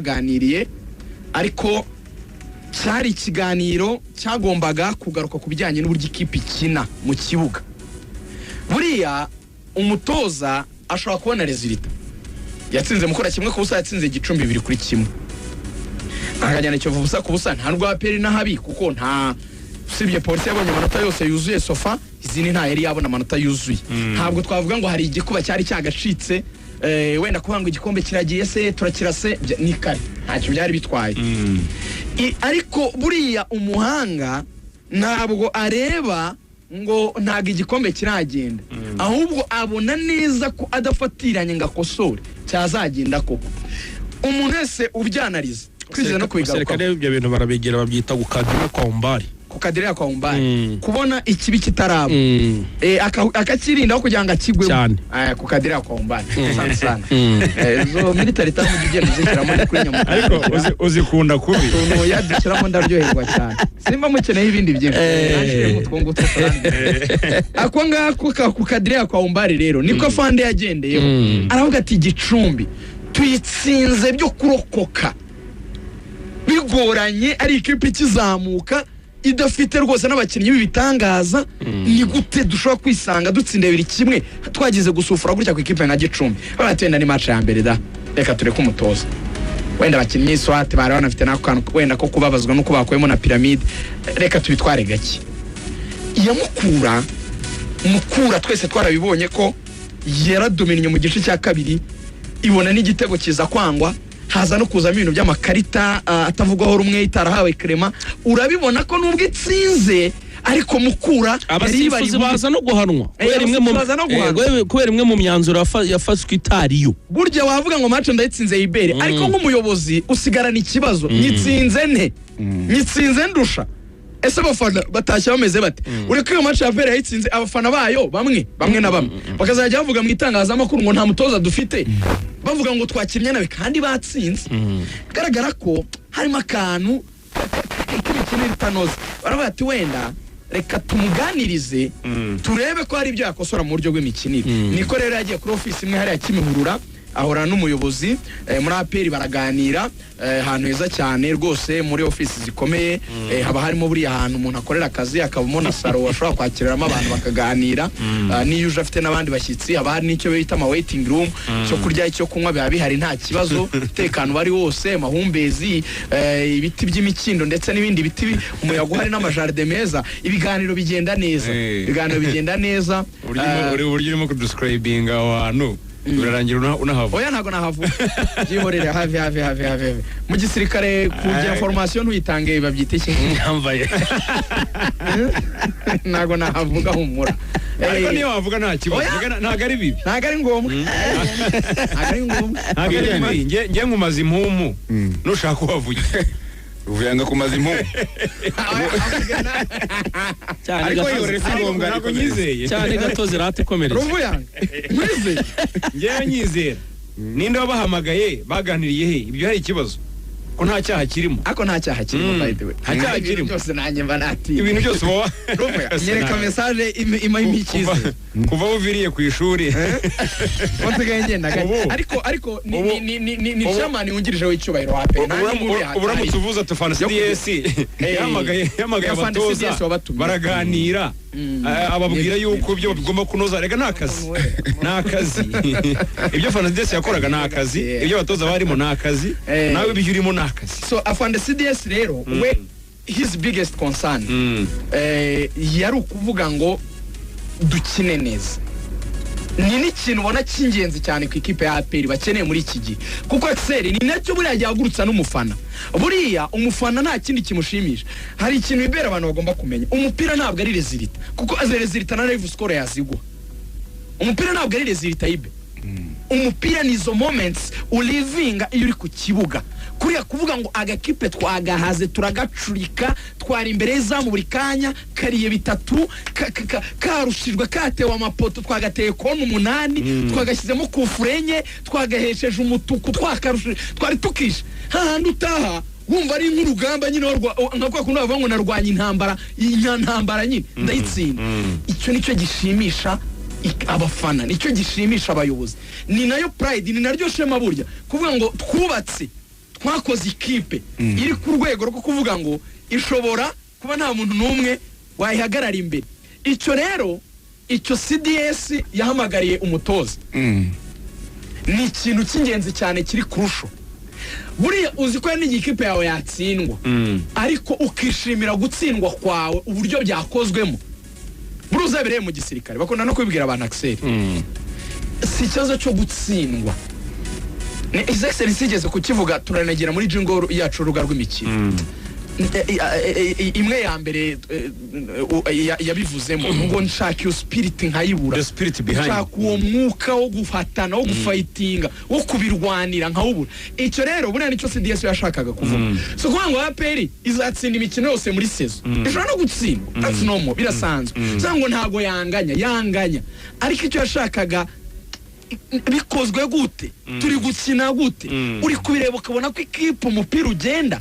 baganiriye ariko cyari ikiganiro cyagombaga kugaruka ku bijyanye n'uburyo ikipe ikina mu kibuga. Buriya umutoza ashobora kubona resultat, yatsinze Mukura kimwe ku busa, yatsinze Gicumbi 2-1, akajyana icyo vubusa ku busa, nta rwa peri na habi kuko nta usibye polisi yabonye amanota yose yuzuye sofa, izindi nta yari yabona amanota yuzuye. Ntabwo twavuga ngo hari igikuba cyari cyagacitse, wenda kuvuga ngo igikombe kiragiye se turakirase ni kare, ntacyo byari bitwaye. Ariko buriya umuhanga ntabwo areba ngo ntago igikombe kiragenda, ahubwo abona neza ko adafatiranye ngo akosore cyazagenda koko. Umuntu wese ubyanariza kwizera no kwigaruka ibyo bintu barabegera babyita gukadira kwa umbari, kukadiria kwa umbari, kubona ikibi kitaraba akakirinda aho kugira ngo akigwe cyane. Kukadiria kwa umbari sana zo military tamu gigenda zikiramo kuri nyama, ariko uzikunda kubi no yadikiramo ndaryoherwa cyane, simba mukeneye ibindi byinshi nashire mutwongo twafaranga ako ngako kukadiria kwa umbari. Rero niko fande yagendeyeho, aravuga ati Gicumbi tuyitsinze byo kurokoka bigoranye, ari ikipe kizamuka idafite rwose n'abakinnyi b'ibitangaza, ni gute dushobora kwisanga dutsinda 2-1 twagize gusufura gutya ku ikipe nka Gicumbi. Baratenda ni match ya mbere da, reka tureke umutoza, wenda abakinnyi swate bari banafite nako wenda ko kubabazwa no kubakwemo na pyramide, reka tubitware gake. Iya Mukura twese twarabibonye ko yaradominye mu gice cya kabiri, ibona n'igitego kiza kwangwa, haza no kuza ibintu by'amakarita atavugwaho rumwe itarahawe Clement. Urabibona ko nubwo itsinze ariko Mukura abasifuzi baza no guhanwa kubera imwe mu myanzuro yafashwe itariyo. Burya wavuga ngo match ndayitsinze Ibere, ariko nk'umuyobozi usigarana ikibazo, nyitsinze nte, nyitsinze ndusha. Ese abafana batashya bameze bate? Ureke iyo match ya Ibere yayitsinze abafana bayo bamwe na bamwe bakazajya bavuga mu itangazamakuru ngo nta mutoza dufite, bavuga ngo twakirnya nawe kandi batsinze. Garagara ko harimo akantu k'imikino itanoze, baravuga ati wenda reka tumuganirize turebe ko hari ibyo yakosora mu buryo bw'imikinire. Niko rero yagiye kuri office imwe hari ya Kimihurura, ahora n'umuyobozi muri APR baraganira ahantu heza cyane rwose muri office zikomeye, haba harimo buri ahantu umuntu akorera akazi, akabamo na saro washobora kwakiriramo abantu bakaganira, niyo uje afite n'abandi bashyitsi, haba hari n'icyo bita ama waiting room, cyo kurya icyo kunywa biba bihari nta kibazo, tekano bari wose, mahumbezi, ibiti by'imikindo ndetse n'ibindi biti, umuyaga uhari n'amajardin meza, ibiganiro bigenda neza, uburyo urimo kudescribing ahantu urarangira unahavu. Oya ntago nahavu jihorere have mu gisirikare kugira formation ntuyitange babyita iki nyambaye ntago nahavuga humura, ariko niyo wavuga nta kibazo, ntago ari bibi, ntago ari ngombwa, nge nkumaze impumu nushaka kubavuga uvuyanga kumaza impumu ariko yore si ngombwa, ntabwo nyizeye cyane gatoze rate komereza ruvuyanga mwizeye ngewe nyizera. Ninde wabahamagaye baganiriye he? Ibyo hari ikibazo ko nta cyaha kirimo? Ako nta cyaha kirimo by the way, nta cyaha kirimo byose nanjye mba nati ibintu byose baba nyereka message ima imikize kuva uviriye ku ishuri onsigaye ngenda ariko ni chairman wungirije w'icyubahiro wape uburamutse uvuza tufana CDS yamagaye abatoza baraganira, ababwira yuko ibyo bigomba kunoza, rega nta kazi ibyo fana CDS yakoraga nta kazi, ibyo abatoza barimo nta kazi, nawe ibyo urimo nta kazi. So afande CDS rero we his biggest concern yari ukuvuga ngo dukine neza. Ni n'ikintu ubona cy'ingenzi cyane ku ikipe ya APR bakeneye muri iki gihe, kuko Excel ni nacyo buriya yagurutsa n'umufana. Buriya umufana nta kindi kimushimisha, hari ikintu ibera abantu bagomba kumenya, umupira ntabwo ari resultat, kuko resultat na live score yazigwa. Umupira ntabwo ari resultat ibe, umupira ni zo moments ulivinga iyo uri ku kibuga. Kuriya kuvuga ngo agakipe twagahaze turagacurika, twari imbere y'izamu buri kanya, kariye bitatu, karushijwe katewe amapoto, twagateye kona 8, twagashyizemo kufurenye, twagahesheje umutuku, twakarushije, twari tukisha hahandi utaha wumva ari nk'urugamba nyine nka kwa kundi bavuga ngo narwanya intambara nyine ndayitsinda. Icyo nicyo gishimisha abafana, nicyo gishimisha abayobozi, ni nayo pride, ni naryo shema burya kuvuga ngo twubatse twakoze ikipe iri ku rwego rwo kuvuga ngo ishobora kuba nta muntu n'umwe wayihagarara imbere. Icyo rero icyo CDS yahamagariye umutoza ni ikintu cy'ingenzi cyane kiri kurusho. Buriya uzi ko n'igihe ikipe yawe yatsindwa ariko ukishimira gutsindwa kwawe uburyo byakozwemo. Buruza bireye mu gisirikare bakunda no kubibwira abantu Axel. Si ikibazo cyo gutsindwa. His Excellency igeze kukivuga turanagera muri jingle yacu ruga rw'imikino. Imwe ya mbere yabivuzemo ngo nshaka iyo spirit nkayibura. The spirit behind. Nshaka uwo mwuka wo gufatana wo gufightinga wo kubirwanira nkawubura. Icyo rero buriya nicyo CDS yashakaga kuvuga. So kuvuga ngo APR izatsinda imikino yose muri season. Ishobora no gutsindwa. That's normal birasanzwe. Zango ntago yanganya. Ariko icyo yashakaga bikozwe gute, turi gukina gute, uri kubireba ukabona ko ikipe umupira ugenda.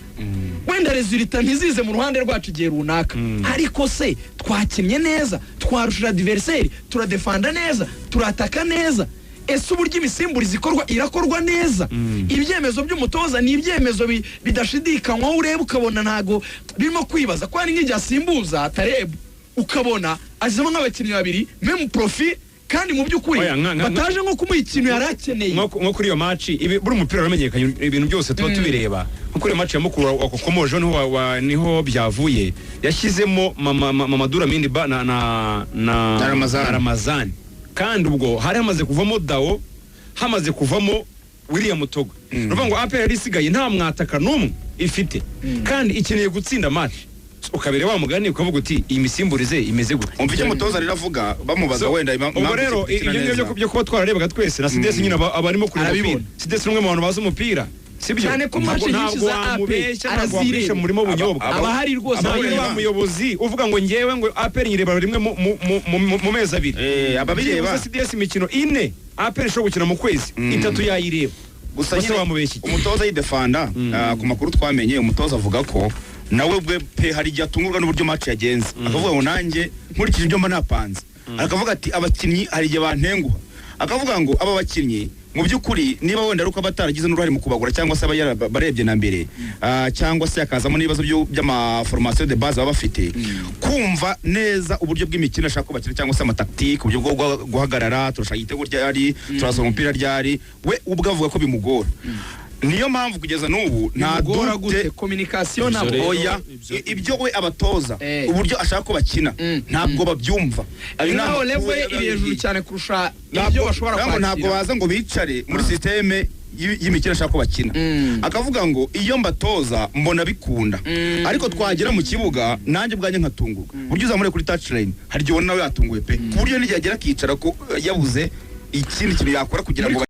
Wenda resulta ntizize mu ruhande rwacu gihe runaka, ariko se twakinnye neza, twarusha adversaire, turadefanda neza, turataka neza. Ese uburyo imisimburize irakorwa neza. Ibyemezo by'umutoza ni ibyemezo bidashidikanywa, ureba ukabona ntago birimo kwibaza ko ari nk'ijya simbuza Tareb ukabona azemo nk'abakinnyi babiri même profil kandi mu by'ukuri bataje nko kumuha ikintu yarakeneye. Nko kuri iyo match buri umupira uramenyekanye ibintu byose tuba tubireba. Nko kuri match ya Mukura wakomoje niho byavuye, yashyizemo Mamadou Mindiba na Ramazani, kandi ubwo hari hamaze kuvamo Dao, hamaze kuvamo William Mutogo. Nuvuga ngo APR isigaye nta mwataka n'umwe ifite kandi ikeneye gutsinda match. Ukabere wa mugani ukavuga uti iyi misimburize imeze gute. Umva icyo mutoza riravuga bamubaza wenda ubwo rero ibyo byo kuba twararebaga twese na CDS nyine abarimo kuri umupira. CDS numwe mu bantu bazi umupira, sibyo? Cyane ko match nyinshi za APR azire murimo bunyobwa abahari rwose ba muyobozi uvuga ngo ngewe ngo APR nyireba rimwe mu mezi abiri. Ababireba CDS imikino ine APR ishobora gukina mu kwezi 3 yayireba. Gusa nyine umutoza yidefanda ku makuru twamenye, umutoza avuga ko nawe bwe pe hari igihe atungurwa n'uburyo match yagenze, akavuga ngo nanjye nkurikije ibyo mba napanze. Akavuga ati abakinnyi hari igihe bantenguha, akavuga ngo aba bakinnyi mu by'ukuri niba wenda ruko bataragize n'uruhare mu kubagura cyangwa se barebye na mbere cyangwa se akazamo n'ibibazo by'amaformation de base baba bafite, kumva neza uburyo bw'imikino ashaka kubakira cyangwa se amatactique, uburyo bwo guhagarara, turashaka igitego ryari, turasoma umupira ryari, we ubwo avuga ko bimugora. Niyo mpamvu kugeza n'ubu nta dute communication na boya ibyo we abatoza uburyo ashaka ko bakina ntabwo babyumva. Naho level iri hejuru cyane kurusha ibyo bashobora kwakira. Ntabwo baza ngo bicare muri systeme y'imikino ashaka ko bakina. Akavuga ngo iyo mbatoza mbona bikunda, ariko twagera mu kibuga nanjye bwanjye nkatunguka. Buryo uzamure kuri touchline hari gihe nawe yatunguye pe, ku buryo n'igihe agera akicara ko yabuze ikindi kintu yakora kugira ngo